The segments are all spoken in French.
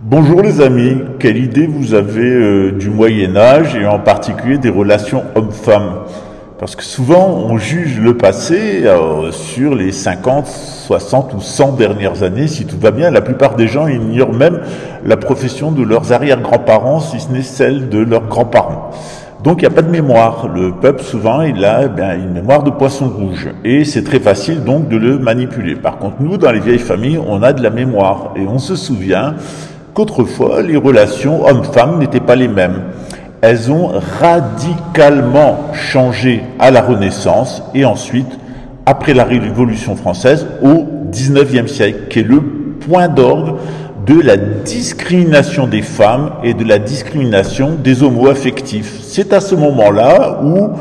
Bonjour les amis, quelle idée vous avez du Moyen-Âge et en particulier des relations hommes-femmes? Parce que souvent on juge le passé sur les 50, 60 ou 100 dernières années, si tout va bien. La plupart des gens ignorent même la profession de leurs arrière-grands-parents, si ce n'est celle de leurs grands-parents. Donc il n'y a pas de mémoire. Le peuple souvent il a une mémoire de poisson rouge et c'est très facile donc de le manipuler. Par contre nous dans les vieilles familles on a de la mémoire et on se souvient qu'autrefois, les relations hommes-femmes n'étaient pas les mêmes. Elles ont radicalement changé à la Renaissance et ensuite, après la Révolution française, au XIXe siècle, qui est le point d'orgue de la discrimination des femmes et de la discrimination des homo-affectifs. C'est à ce moment-là où,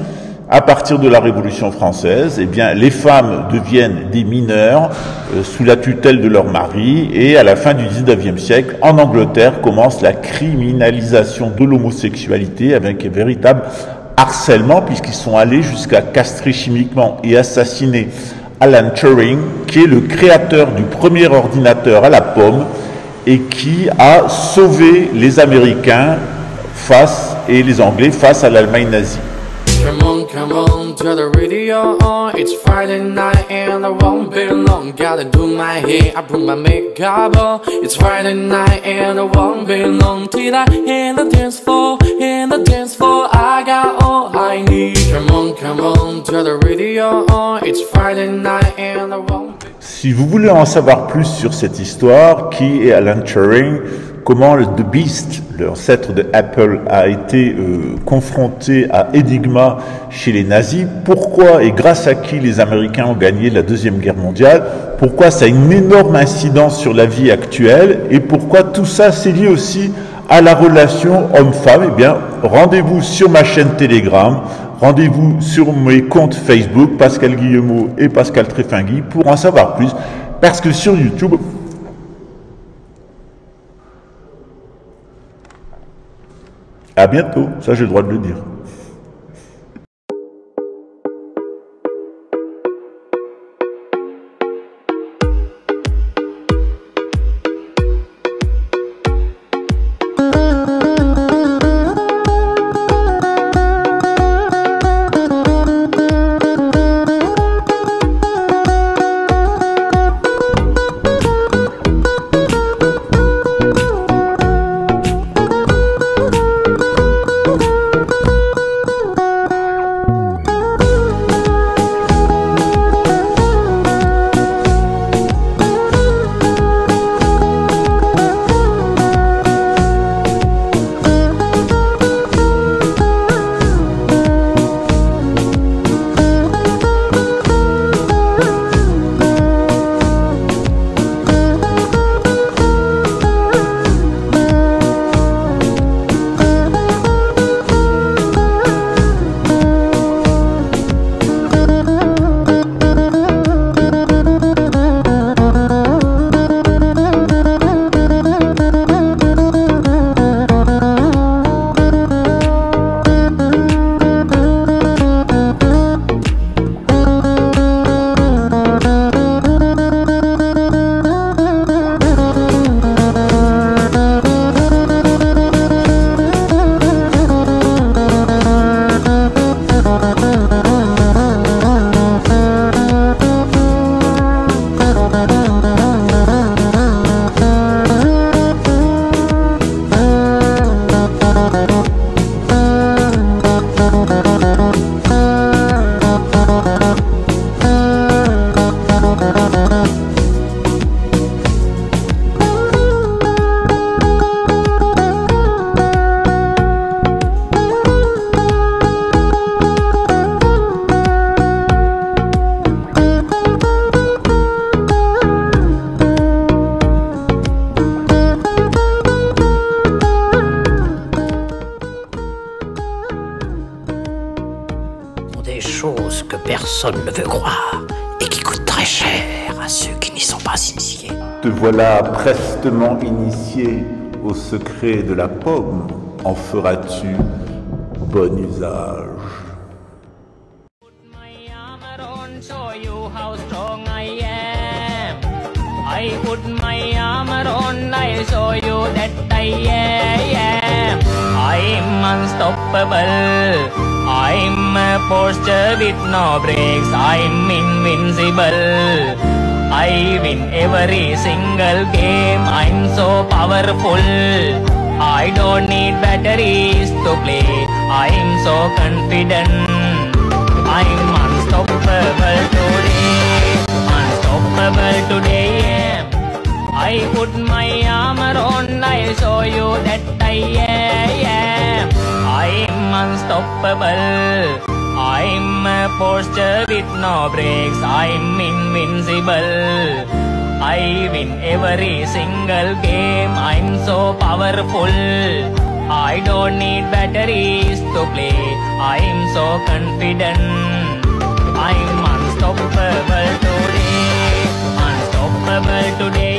à partir de la Révolution française, les femmes deviennent des mineurs sous la tutelle de leur mari et à la fin du XIXe siècle, en Angleterre, commence la criminalisation de l'homosexualité avec un véritable harcèlement puisqu'ils sont allés jusqu'à castrer chimiquement et assassiner Alan Turing, qui est le créateur du premier ordinateur à la pomme et qui a sauvé les Américains et les Anglais face à l'Allemagne nazie. Come on, to the radio on. It's Friday night and I won't be long. Gotta do my hair, I put my makeup on. It's Friday night and I won't be long. Till I hit the dance floor, I got all I need. Come on, to the radio on. It's Friday night and I won't be. Si vous voulez en savoir plus sur cette histoire, qui est Alan Turing, comment le The Beast, l'ancêtre de Apple, a été confronté à Enigma chez les nazis, pourquoi et grâce à qui les Américains ont gagné la Deuxième Guerre mondiale, pourquoi ça a une énorme incidence sur la vie actuelle et pourquoi tout ça c'est lié aussi à la relation homme-femme. Rendez-vous sur ma chaîne Telegram, rendez-vous sur mes comptes Facebook, Pascal Guillemot et Pascal Tréfingui, pour en savoir plus, parce que sur YouTube, à bientôt, ça j'ai le droit de le dire. Des choses que personne ne veut croire et qui coûtent très cher à ceux qui n'y sont pas initiés. Te voilà prestement initié au secret de la pomme. En feras-tu bon usage? I put my armor on, I show you that unstoppable. I'm a Porsche with no brakes, I'm invincible. I win every single game, I'm so powerful. I don't need batteries to play, I'm so confident. I'm unstoppable today, unstoppable today, yeah. I put my armor on, I'll show you that I am. I'm unstoppable. I'm a Porsche with no brakes, I'm invincible. I win every single game, I'm so powerful. I don't need batteries to play, I'm so confident. I'm unstoppable today, unstoppable today.